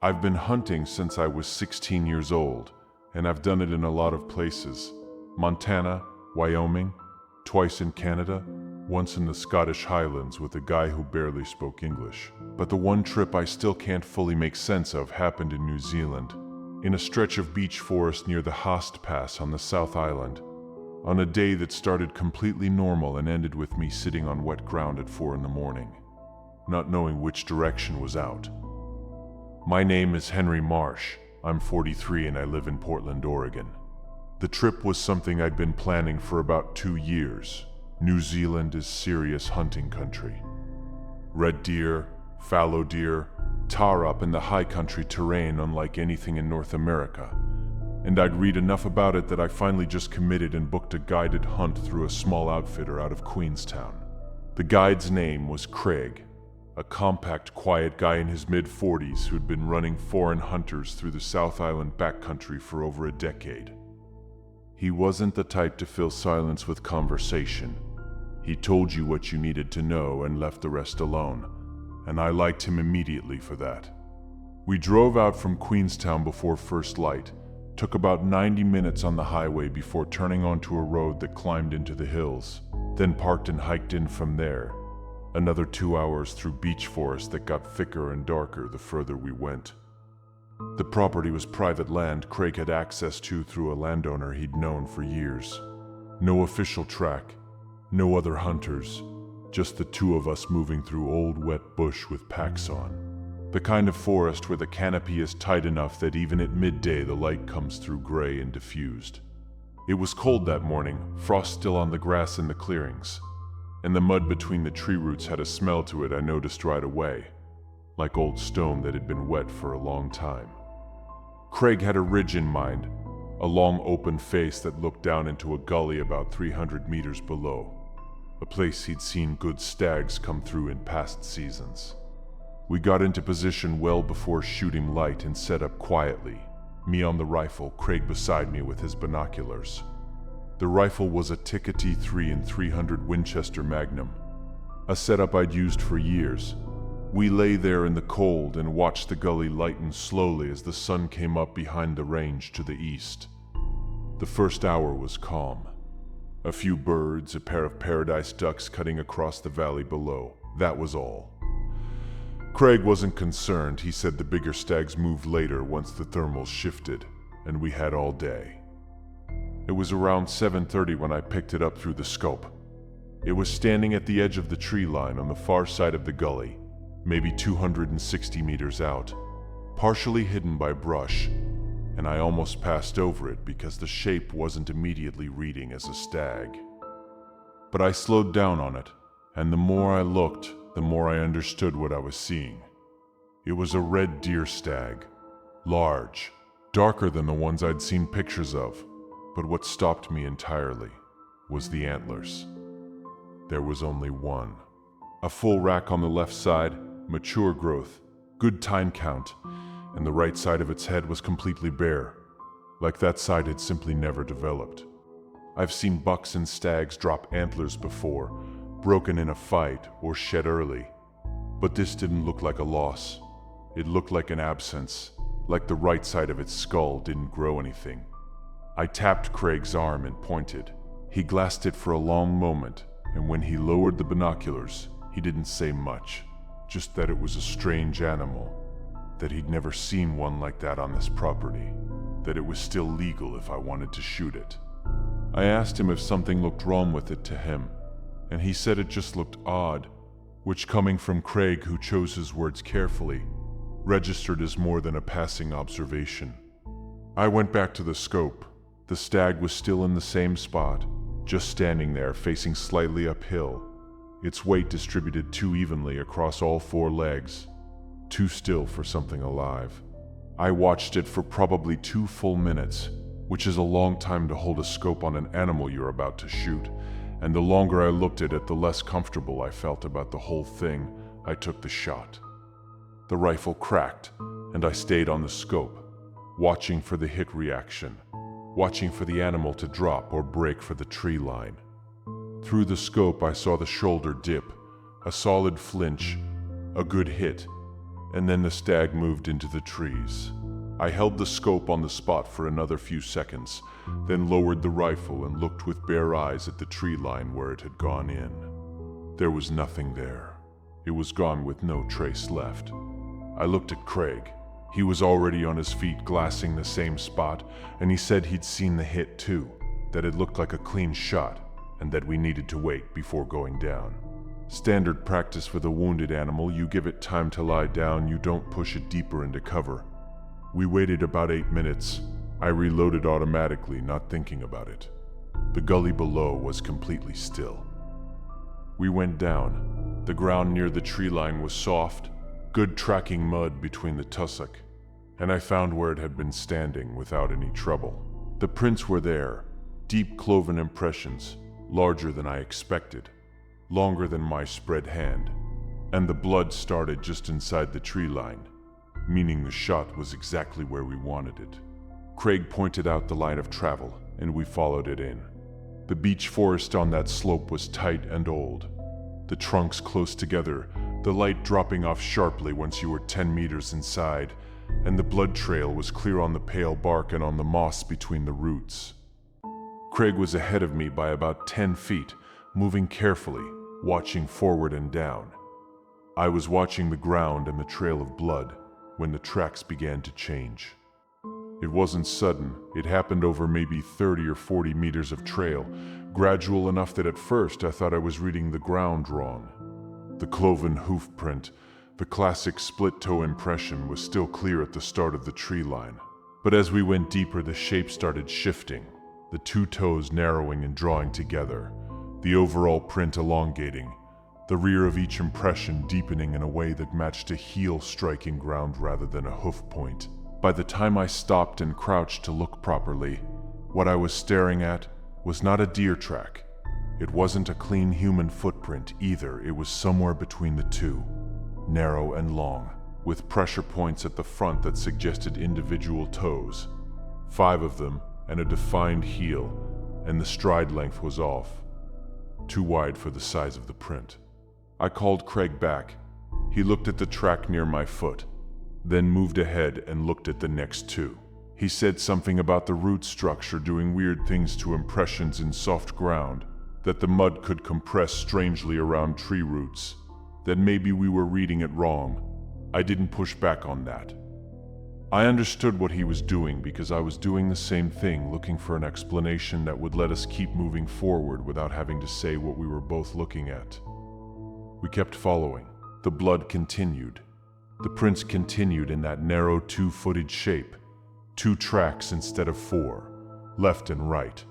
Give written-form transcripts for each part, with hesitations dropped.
I've been hunting since I was 16 years old, and I've done it in a lot of places. Montana, Wyoming, twice in Canada, once in the Scottish Highlands with a guy who barely spoke English. But the one trip I still can't fully make sense of happened in New Zealand, in a stretch of beech forest near the Haast Pass on the South Island, on a day that started completely normal and ended with me sitting on wet ground at 4 in the morning, not knowing which direction was out. My name is Henry Marsh. I'm 43 and I live in Portland, Oregon. The trip was something I'd been planning for about 2 years. New Zealand is serious hunting country. Red deer, fallow deer, tar up in the high country terrain unlike anything in North America. And I'd read enough about it that I finally just committed and booked a guided hunt through a small outfitter out of Queenstown. The guide's name was Craig, a compact, quiet guy in his mid-40s who'd been running foreign hunters through the South Island backcountry for over a decade. He wasn't the type to fill silence with conversation. He told you what you needed to know and left the rest alone, and I liked him immediately for that. We drove out from Queenstown before first light, took about 90 minutes on the highway before turning onto a road that climbed into the hills, then parked and hiked in from there. Another 2 hours through beech forest that got thicker and darker the further we went. The property was private land Craig had access to through a landowner he'd known for years. No official track, no other hunters, just the two of us moving through old wet bush with packs on. The kind of forest where the canopy is tight enough that even at midday the light comes through gray and diffused. It was cold that morning, frost still on the grass in the clearings, and the mud between the tree roots had a smell to it I noticed right away, like old stone that had been wet for a long time. Craig had a ridge in mind, a long open face that looked down into a gully about 300 meters below, a place he'd seen good stags come through in past seasons. We got into position well before shooting light and set up quietly, me on the rifle, Craig beside me with his binoculars. The rifle was a Tikka T3 and 300 Winchester Magnum, a setup I'd used for years. We lay there in the cold and watched the gully lighten slowly as the sun came up behind the range to the east. The first hour was calm. A few birds, a pair of paradise ducks cutting across the valley below. That was all. Craig wasn't concerned. He said the bigger stags moved later once the thermals shifted, and we had all day. It was around 7:30 when I picked it up through the scope. It was standing at the edge of the tree line on the far side of the gully, maybe 260 meters out, partially hidden by brush, and I almost passed over it because the shape wasn't immediately reading as a stag. But I slowed down on it, and the more I looked, the more I understood what I was seeing. It was a red deer stag, large, darker than the ones I'd seen pictures of, but what stopped me entirely was the antlers. There was only one. A full rack on the left side, mature growth, good time count, and the right side of its head was completely bare, like that side had simply never developed. I've seen bucks and stags drop antlers before, broken in a fight or shed early, but this didn't look like a loss. It looked like an absence, like the right side of its skull didn't grow anything. I tapped Craig's arm and pointed. He glassed it for a long moment, and when he lowered the binoculars, he didn't say much, just that it was a strange animal, that he'd never seen one like that on this property, that it was still legal if I wanted to shoot it. I asked him if something looked wrong with it to him, and he said it just looked odd, which, coming from Craig, who chose his words carefully, registered as more than a passing observation. I went back to the scope. The stag was still in the same spot, just standing there facing slightly uphill, its weight distributed too evenly across all 4 legs, too still for something alive. I watched it for probably 2 full minutes, which is a long time to hold a scope on an animal you're about to shoot, and the longer I looked at it, the less comfortable I felt about the whole thing. I took the shot. The rifle cracked, and I stayed on the scope, watching for the hit reaction, watching for the animal to drop or break for the tree line. Through the scope I saw the shoulder dip, a solid flinch, a good hit, and then the stag moved into the trees. I held the scope on the spot for another few seconds, then lowered the rifle and looked with bare eyes at the tree line where it had gone in. There was nothing there. It was gone with no trace left. I looked at Craig. He was already on his feet glassing the same spot, and he said he'd seen the hit too, that it looked like a clean shot, and that we needed to wait before going down. Standard practice for the wounded animal, you give it time to lie down, you don't push it deeper into cover. We waited about 8 minutes. I reloaded automatically, not thinking about it. The gully below was completely still. We went down. The ground near the tree line was soft, good tracking mud between the tussock, and I found where it had been standing without any trouble. The prints were there, deep cloven impressions, larger than I expected, longer than my spread hand, and the blood started just inside the tree line, meaning the shot was exactly where we wanted it. Craig pointed out the line of travel, and we followed it in. The beech forest on that slope was tight and old, the trunks close together, the light dropping off sharply once you were 10 meters inside, and the blood trail was clear on the pale bark and on the moss between the roots. Craig was ahead of me by about 10 feet, moving carefully, watching forward and down. I was watching the ground and the trail of blood when the tracks began to change. It wasn't sudden. It happened over maybe 30 or 40 meters of trail, gradual enough that at first I thought I was reading the ground wrong. The cloven hoof print, the classic split-toe impression, was still clear at the start of the tree line. But as we went deeper, the shape started shifting, the two toes narrowing and drawing together, the overall print elongating, the rear of each impression deepening in a way that matched a heel striking ground rather than a hoof point. By the time I stopped and crouched to look properly, what I was staring at was not a deer track. It wasn't a clean human footprint either. It was somewhere between the two, narrow and long, with pressure points at the front that suggested individual toes, 5 of them, and a defined heel, and the stride length was off, too wide for the size of the print. I called Craig back. He looked at the track near my foot, then moved ahead and looked at the next 2. He said something about the root structure doing weird things to impressions in soft ground, that the mud could compress strangely around tree roots, that maybe we were reading it wrong. I didn't push back on that. I understood what he was doing because I was doing the same thing, looking for an explanation that would let us keep moving forward without having to say what we were both looking at. We kept following. The blood continued. The prints continued in that narrow 2-footed shape, 2 tracks instead of 4, left and right,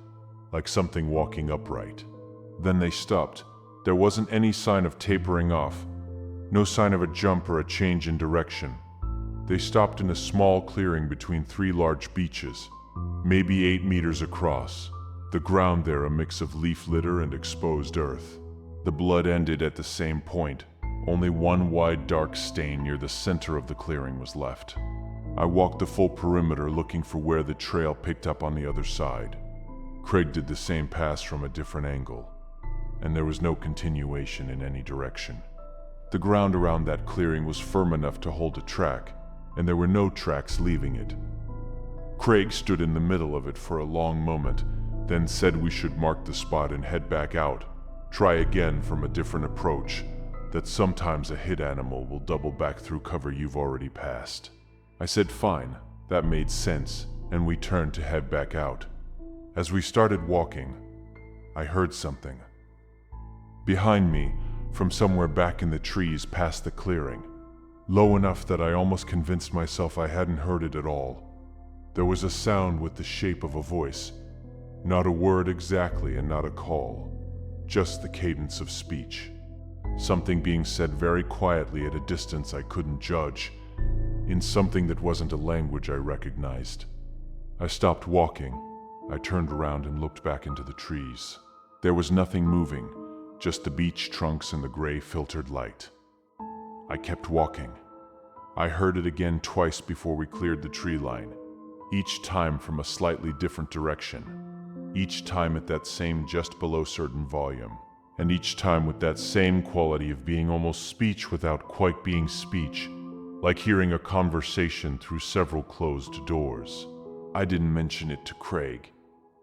like something walking upright. Then they stopped. There wasn't any sign of tapering off, no sign of a jump or a change in direction. They stopped in a small clearing between 3 large beeches, maybe 8 meters across. The ground there a mix of leaf litter and exposed earth. The blood ended at the same point. Only one wide dark stain near the center of the clearing was left. I walked the full perimeter looking for where the trail picked up on the other side. Craig did the same pass from a different angle, and there was no continuation in any direction. The ground around that clearing was firm enough to hold a track, and there were no tracks leaving it. Craig stood in the middle of it for a long moment, then said we should mark the spot and head back out, try again from a different approach, that sometimes a hit animal will double back through cover you've already passed. I said fine, that made sense, and we turned to head back out. As we started walking, I heard something. Behind me, from somewhere back in the trees past the clearing, low enough that I almost convinced myself I hadn't heard it at all. There was a sound with the shape of a voice, not a word exactly and not a call, just the cadence of speech. Something being said very quietly at a distance I couldn't judge, in something that wasn't a language I recognized. I stopped walking. I turned around and looked back into the trees. There was nothing moving, just the beech trunks and the gray filtered light. I kept walking. I heard it again twice before we cleared the tree line, each time from a slightly different direction, each time at that same just below certain volume, and each time with that same quality of being almost speech without quite being speech, like hearing a conversation through several closed doors. I didn't mention it to Craig,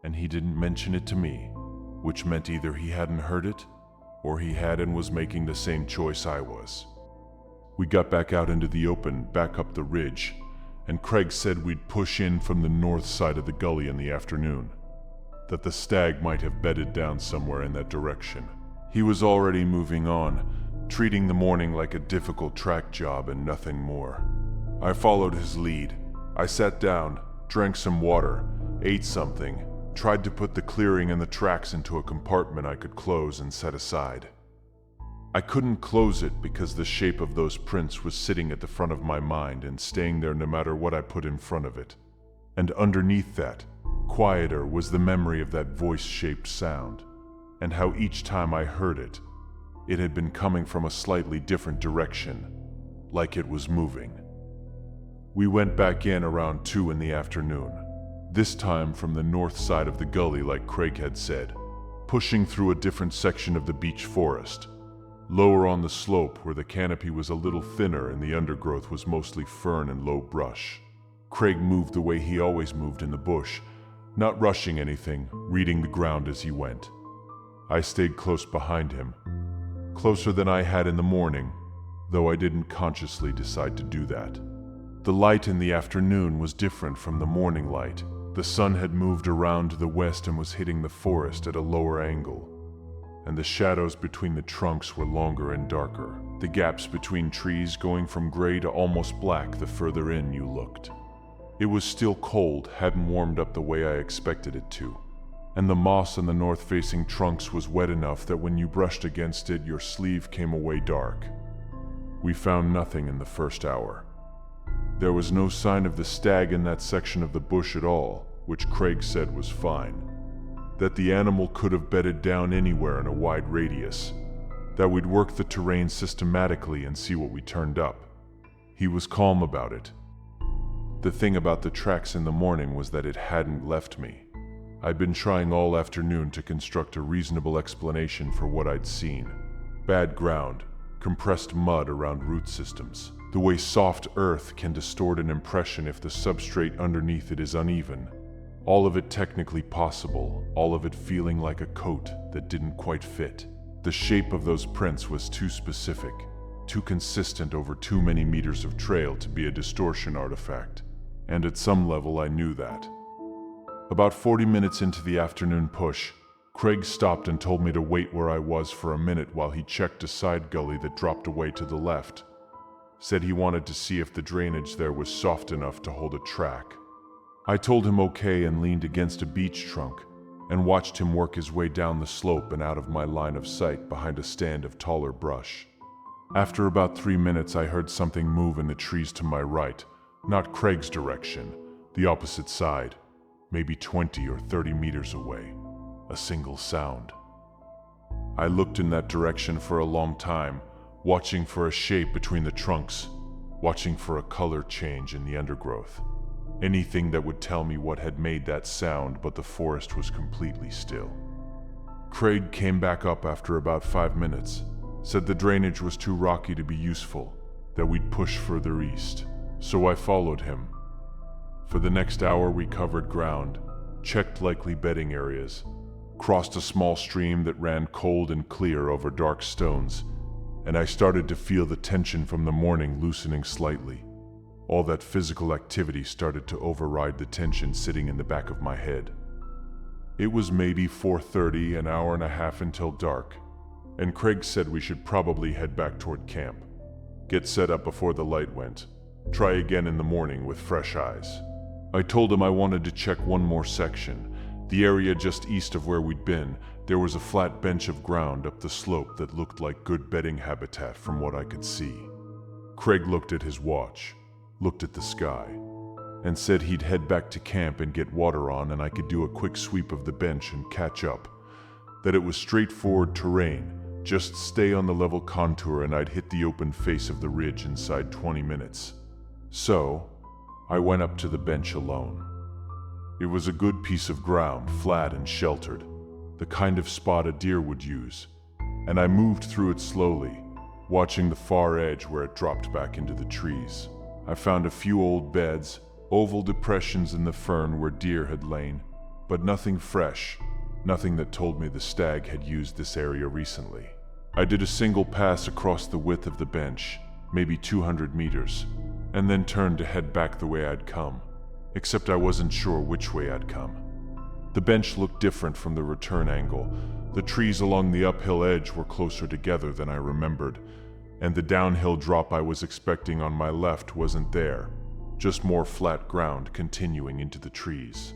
and he didn't mention it to me, which meant either he hadn't heard it, or he had and was making the same choice I was. We got back out into the open, back up the ridge, and Craig said we'd push in from the north side of the gully in the afternoon, that the stag might have bedded down somewhere in that direction. He was already moving on, treating the morning like a difficult track job and nothing more. I followed his lead. I sat down, drank some water, ate something, tried to put the clearing and the tracks into a compartment I could close and set aside. I couldn't close it because the shape of those prints was sitting at the front of my mind and staying there no matter what I put in front of it. And underneath that, quieter, was the memory of that voice-shaped sound, and how each time I heard it, it had been coming from a slightly different direction, like it was moving. We went back in around 2 in the afternoon, this time from the north side of the gully like Craig had said, pushing through a different section of the beech forest, lower on the slope where the canopy was a little thinner and the undergrowth was mostly fern and low brush. Craig moved the way he always moved in the bush, not rushing anything, reading the ground as he went. I stayed close behind him, closer than I had in the morning, though I didn't consciously decide to do that. The light in the afternoon was different from the morning light. The sun had moved around to the west and was hitting the forest at a lower angle, and the shadows between the trunks were longer and darker, the gaps between trees going from gray to almost black the further in you looked. It was still cold, hadn't warmed up the way I expected it to, and the moss on the north-facing trunks was wet enough that when you brushed against it, your sleeve came away dark. We found nothing in the first hour. There was no sign of the stag in that section of the bush at all, which Craig said was fine. That the animal could have bedded down anywhere in a wide radius. That we'd work the terrain systematically and see what we turned up. He was calm about it. The thing about the tracks in the morning was that it hadn't left me. I'd been trying all afternoon to construct a reasonable explanation for what I'd seen. Bad ground, compressed mud around root systems. The way soft earth can distort an impression if the substrate underneath it is uneven. All of it technically possible, all of it feeling like a coat that didn't quite fit. The shape of those prints was too specific, too consistent over too many meters of trail to be a distortion artifact. And at some level I knew that. About 40 minutes into the afternoon push, Craig stopped and told me to wait where I was for a minute while he checked a side gully that dropped away to the left. Said he wanted to see if the drainage there was soft enough to hold a track. I told him okay and leaned against a beech trunk and watched him work his way down the slope and out of my line of sight behind a stand of taller brush. After about 3 minutes, I heard something move in the trees to my right, not Craig's direction, the opposite side, maybe 20 or 30 meters away. A single sound. I looked in that direction for a long time, watching for a shape between the trunks, watching for a color change in the undergrowth. Anything that would tell me what had made that sound, but the forest was completely still. Craig came back up after about 5 minutes, said the drainage was too rocky to be useful, that we'd push further east, so I followed him. For the next hour we covered ground, checked likely bedding areas, crossed a small stream that ran cold and clear over dark stones, and I started to feel the tension from the morning loosening slightly. All that physical activity started to override the tension sitting in the back of my head. It was maybe 4:30, an hour and a half until dark, and Craig said we should probably head back toward camp. Get set up before the light went. Try again in the morning with fresh eyes. I told him I wanted to check one more section. The area just east of where we'd been, there was a flat bench of ground up the slope that looked like good bedding habitat from what I could see. Craig looked at his watch, looked at the sky, and said he'd head back to camp and get water on and I could do a quick sweep of the bench and catch up. That it was straightforward terrain, just stay on the level contour and I'd hit the open face of the ridge inside 20 minutes. So, I went up to the bench alone. It was a good piece of ground, flat and sheltered, the kind of spot a deer would use, and I moved through it slowly, watching the far edge where it dropped back into the trees. I found a few old beds, oval depressions in the fern where deer had lain, but nothing fresh, nothing that told me the stag had used this area recently. I did a single pass across the width of the bench, maybe 200 meters, and then turned to head back the way I'd come, except I wasn't sure which way I'd come. The bench looked different from the return angle. The trees along the uphill edge were closer together than I remembered, and the downhill drop I was expecting on my left wasn't there, just more flat ground continuing into the trees.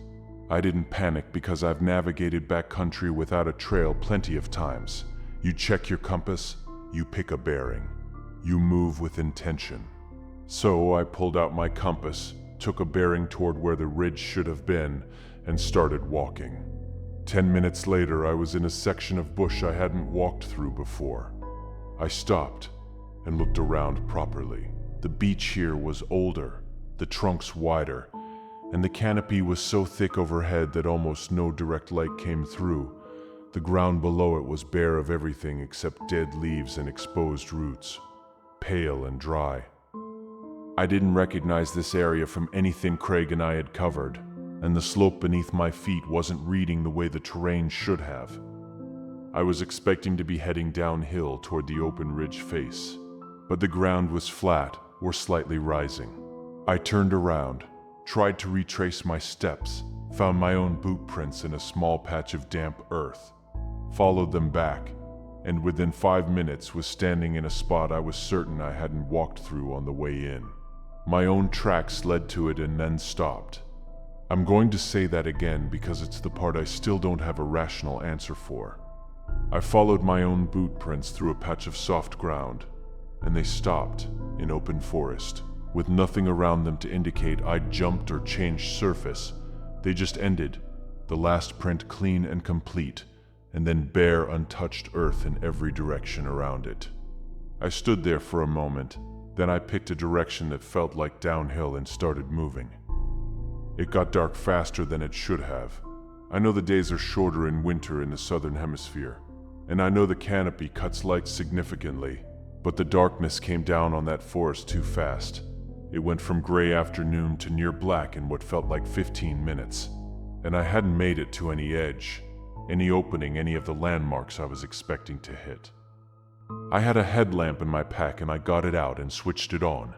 I didn't panic because I've navigated backcountry without a trail plenty of times. You check your compass, you pick a bearing, you move with intention. So I pulled out my compass, took a bearing toward where the ridge should have been, and started walking. 10 minutes later, I was in a section of bush I hadn't walked through before. I stopped and looked around properly. The beech here was older, the trunks wider, and the canopy was so thick overhead that almost no direct light came through. The ground below it was bare of everything except dead leaves and exposed roots, pale and dry. I didn't recognize this area from anything Craig and I had covered, and the slope beneath my feet wasn't reading the way the terrain should have. I was expecting to be heading downhill toward the open ridge face, but the ground was flat or slightly rising. I turned around, tried to retrace my steps, found my own boot prints in a small patch of damp earth, followed them back, and within 5 minutes was standing in a spot I was certain I hadn't walked through on the way in. My own tracks led to it and then stopped. I'm going to say that again because it's the part I still don't have a rational answer for. I followed my own boot prints through a patch of soft ground, and they stopped in open forest, with nothing around them to indicate I'd jumped or changed surface. They just ended, the last print clean and complete, and then bare, untouched earth in every direction around it. I stood there for a moment, then I picked a direction that felt like downhill and started moving. It got dark faster than it should have. I know the days are shorter in winter in the southern hemisphere, and I know the canopy cuts light significantly, but the darkness came down on that forest too fast. It went from gray afternoon to near black in what felt like 15 minutes, and I hadn't made it to any edge, any opening, any of the landmarks I was expecting to hit. I had a headlamp in my pack and I got it out and switched it on,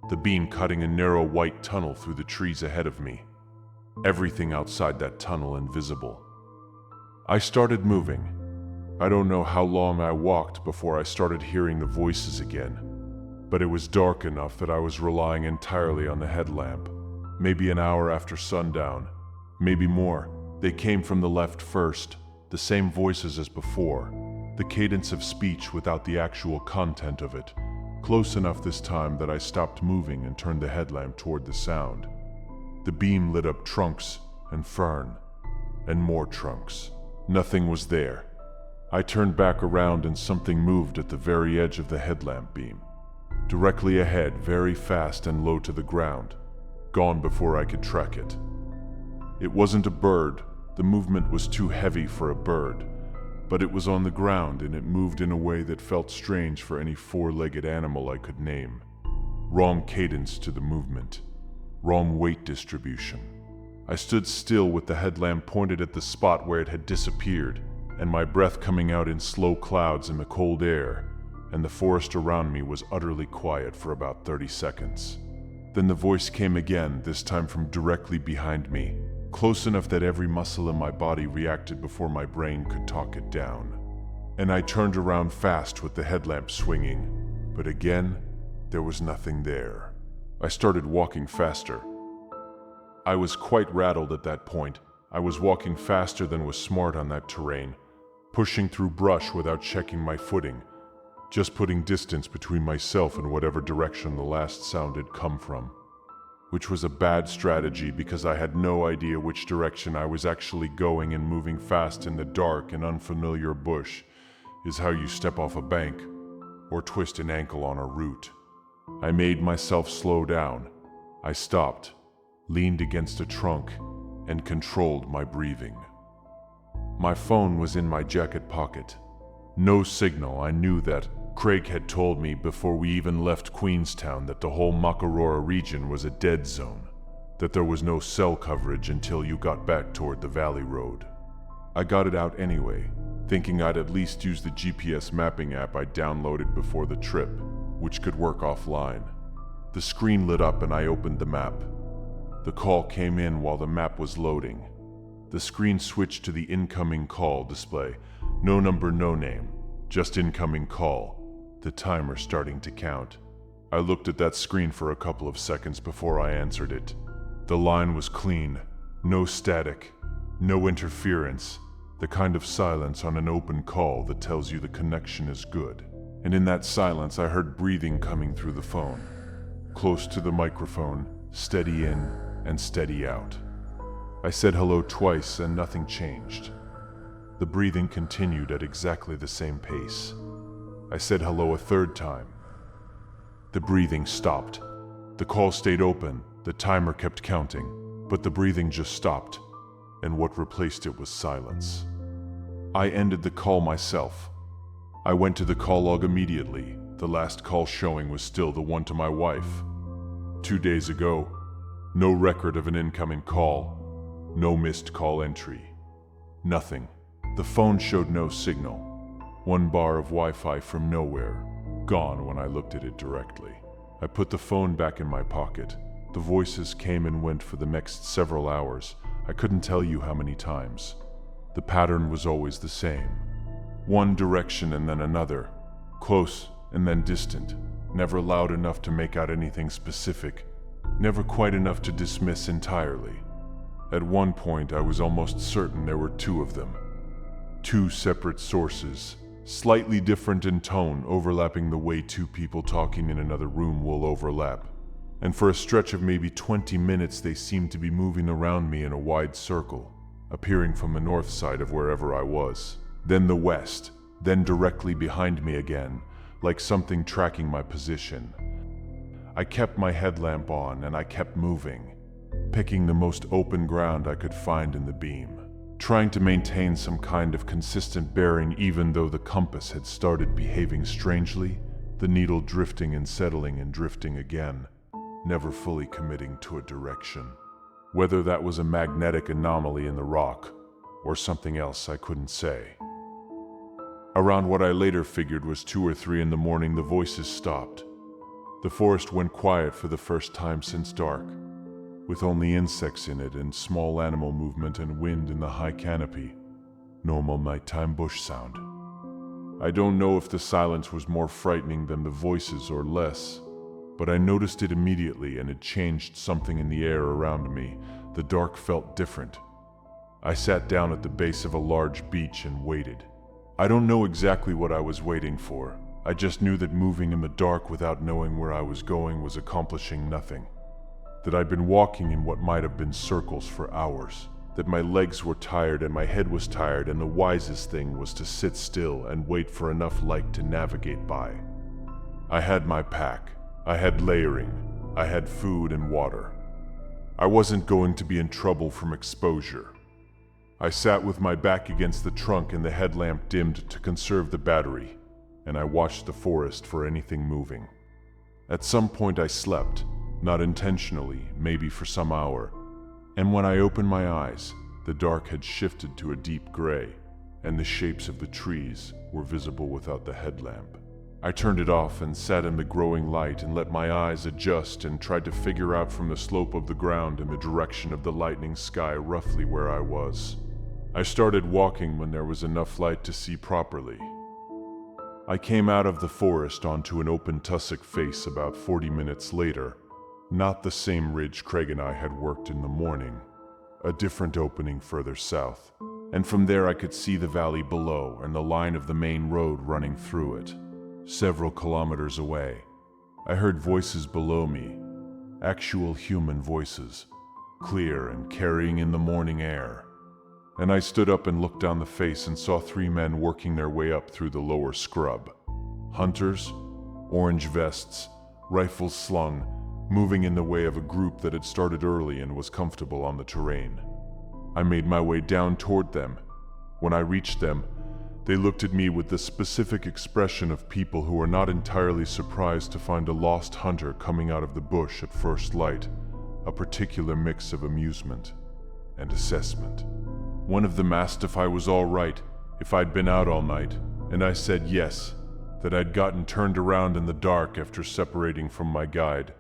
the beam cutting a narrow white tunnel through the trees ahead of me, everything outside that tunnel invisible. I started moving. I don't know how long I walked before I started hearing the voices again, but it was dark enough that I was relying entirely on the headlamp. Maybe an hour after sundown, maybe more. They came from the left first, the same voices as before, the cadence of speech without the actual content of it, close enough this time that I stopped moving and turned the headlamp toward the sound. The beam lit up trunks and fern, and more trunks. Nothing was there. I turned back around and something moved at the very edge of the headlamp beam. Directly ahead, very fast and low to the ground, gone before I could track it. It wasn't a bird, the movement was too heavy for a bird, but it was on the ground and it moved in a way that felt strange for any four-legged animal I could name. Wrong cadence to the movement, wrong weight distribution. I stood still with the headlamp pointed at the spot where it had disappeared, and my breath coming out in slow clouds in the cold air, and the forest around me was utterly quiet for about 30 seconds. Then the voice came again, this time from directly behind me, close enough that every muscle in my body reacted before my brain could talk it down. And I turned around fast with the headlamp swinging, but again, there was nothing there. I started walking faster. I was quite rattled at that point. I was walking faster than was smart on that terrain, pushing through brush without checking my footing, just putting distance between myself and whatever direction the last sound had come from. Which was a bad strategy because I had no idea which direction I was actually going, and moving fast in the dark and unfamiliar bush is how you step off a bank or twist an ankle on a root. I made myself slow down. I stopped, leaned against a trunk, and controlled my breathing. My phone was in my jacket pocket. No signal. I knew that Craig had told me before we even left Queenstown that the whole Makarora region was a dead zone, that there was no cell coverage until you got back toward the Valley Road. I got it out anyway, thinking I'd at least use the GPS mapping app I downloaded before the trip, which could work offline. The screen lit up and I opened the map. The call came in while the map was loading. The screen switched to the incoming call display. No number, no name, just incoming call. The timer starting to count. I looked at that screen for a couple of seconds before I answered it. The line was clean, no static, no interference, the kind of silence on an open call that tells you the connection is good. And in that silence I heard breathing coming through the phone. Close to the microphone, steady in and steady out. I said hello twice and nothing changed. The breathing continued at exactly the same pace. I said hello a third time. The breathing stopped. The call stayed open, the timer kept counting, but the breathing just stopped, and what replaced it was silence. I ended the call myself. I went to the call log immediately. The last call showing was still the one to my wife. 2 days ago, no record of an incoming call, no missed call entry. Nothing. The phone showed no signal. 1 bar of Wi-Fi from nowhere, gone when I looked at it directly. I put the phone back in my pocket. The voices came and went for the next several hours. I couldn't tell you how many times. The pattern was always the same. One direction and then another, close and then distant, never loud enough to make out anything specific, never quite enough to dismiss entirely. At one point I was almost certain there were 2 of them. 2 separate sources, slightly different in tone, overlapping the way 2 people talking in another room will overlap. And for a stretch of maybe 20 minutes they seemed to be moving around me in a wide circle, appearing from the north side of wherever I was, then the west, then directly behind me again, like something tracking my position. I kept my headlamp on and I kept moving, picking the most open ground I could find in the beam, trying to maintain some kind of consistent bearing even though the compass had started behaving strangely, the needle drifting and settling and drifting again, never fully committing to a direction. Whether that was a magnetic anomaly in the rock or something else I couldn't say. Around what I later figured was 2 or 3 in the morning, the voices stopped. The forest went quiet for the first time since dark, with only insects in it and small animal movement and wind in the high canopy. Normal nighttime bush sound. I don't know if the silence was more frightening than the voices or less, but I noticed it immediately and it changed something in the air around me. The dark felt different. I sat down at the base of a large beech and waited. I don't know exactly what I was waiting for. I just knew that moving in the dark without knowing where I was going was accomplishing nothing. That I'd been walking in what might have been circles for hours. That my legs were tired and my head was tired, and the wisest thing was to sit still and wait for enough light to navigate by. I had my pack. I had layering. I had food and water. I wasn't going to be in trouble from exposure. I sat with my back against the trunk and the headlamp dimmed to conserve the battery, and I watched the forest for anything moving. At some point I slept, not intentionally, maybe for some hour, and when I opened my eyes, the dark had shifted to a deep gray, and the shapes of the trees were visible without the headlamp. I turned it off and sat in the growing light and let my eyes adjust and tried to figure out from the slope of the ground and the direction of the lightning sky roughly where I was. I started walking when there was enough light to see properly. I came out of the forest onto an open tussock face about 40 minutes later. Not the same ridge Craig and I had worked in the morning, a different opening further south, and from there I could see the valley below and the line of the main road running through it. Several kilometers away, I heard voices below me, actual human voices, clear and carrying in the morning air. And I stood up and looked down the face and saw 3 men working their way up through the lower scrub. Hunters, orange vests, rifles slung, moving in the way of a group that had started early and was comfortable on the terrain. I made my way down toward them. When I reached them, They looked at me with the specific expression of people who are not entirely surprised to find a lost hunter coming out of the bush at first light, a particular mix of amusement and assessment. One of them asked if I was all right, if I'd been out all night, and I said yes, that I'd gotten turned around in the dark after separating from my guide,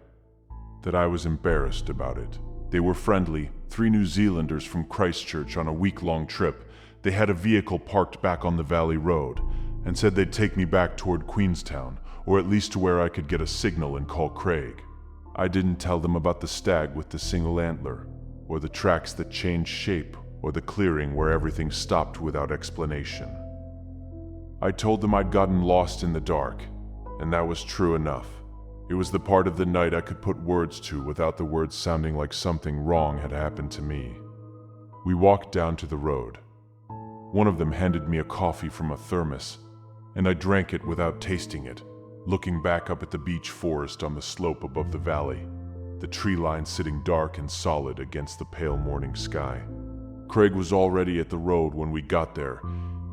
that I was embarrassed about it. They were friendly, 3 New Zealanders from Christchurch on a week-long trip. They had a vehicle parked back on the Valley Road and said they'd take me back toward Queenstown, or at least to where I could get a signal and call Craig. I didn't tell them about the stag with the single antler, or the tracks that changed shape, or the clearing where everything stopped without explanation. I told them I'd gotten lost in the dark, and that was true enough. It was the part of the night I could put words to without the words sounding like something wrong had happened to me. We walked down to the road. One of them handed me a coffee from a thermos, and I drank it without tasting it, looking back up at the beech forest on the slope above the valley, the tree line sitting dark and solid against the pale morning sky. Craig was already at the road when we got there.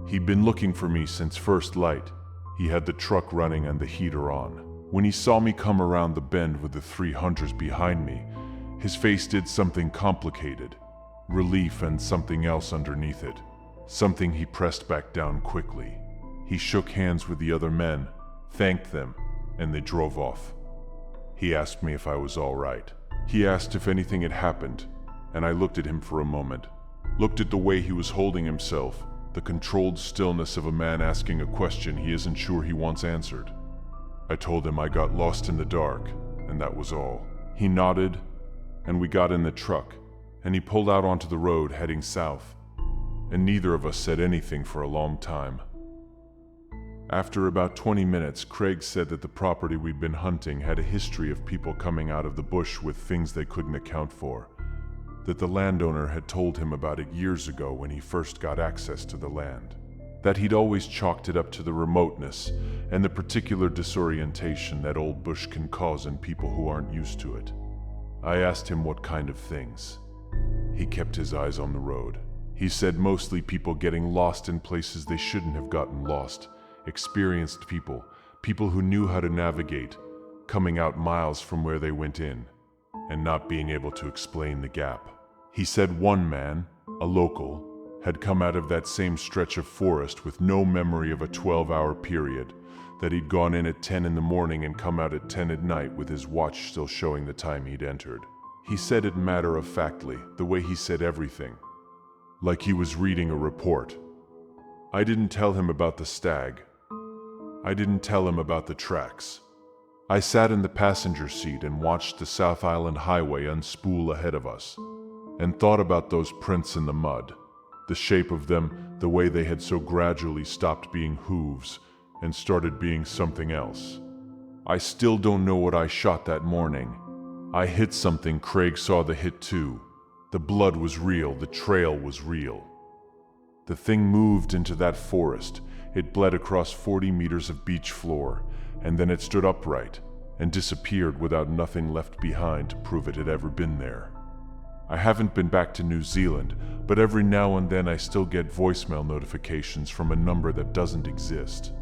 He'd been looking for me since first light. He had the truck running and the heater on. When he saw me come around the bend with the 3 hunters behind me, his face did something complicated, relief and something else underneath it, something he pressed back down quickly. He shook hands with the other men, thanked them, and they drove off. He asked me if I was all right. He asked if anything had happened, and I looked at him for a moment, looked at the way he was holding himself, the controlled stillness of a man asking a question he isn't sure he wants answered. I told him I got lost in the dark, and that was all. He nodded, and we got in the truck, and he pulled out onto the road heading south, and neither of us said anything for a long time. After about 20 minutes, Craig said that the property we'd been hunting had a history of people coming out of the bush with things they couldn't account for, that the landowner had told him about it years ago when he first got access to the land, that he'd always chalked it up to the remoteness and the particular disorientation that old bush can cause in people who aren't used to it. I asked him what kind of things. He kept his eyes on the road. He said mostly people getting lost in places they shouldn't have gotten lost, experienced people, people who knew how to navigate, coming out miles from where they went in, and not being able to explain the gap. He said one man, a local, had come out of that same stretch of forest with no memory of a 12-hour period, that he'd gone in at 10 in the morning and come out at 10 at night with his watch still showing the time he'd entered. He said it matter-of-factly, the way he said everything, like he was reading a report. I didn't tell him about the stag. I didn't tell him about the tracks. I sat in the passenger seat and watched the South Island Highway unspool ahead of us, and thought about those prints in the mud, the shape of them, the way they had so gradually stopped being hooves and started being something else. I still don't know what I shot that morning. I hit something. Craig saw the hit too. The blood was real, the trail was real. The thing moved into that forest. It bled across 40 meters of beach floor, and then it stood upright and disappeared without nothing left behind to prove it had ever been there. I haven't been back to New Zealand, but every now and then I still get voicemail notifications from a number that doesn't exist.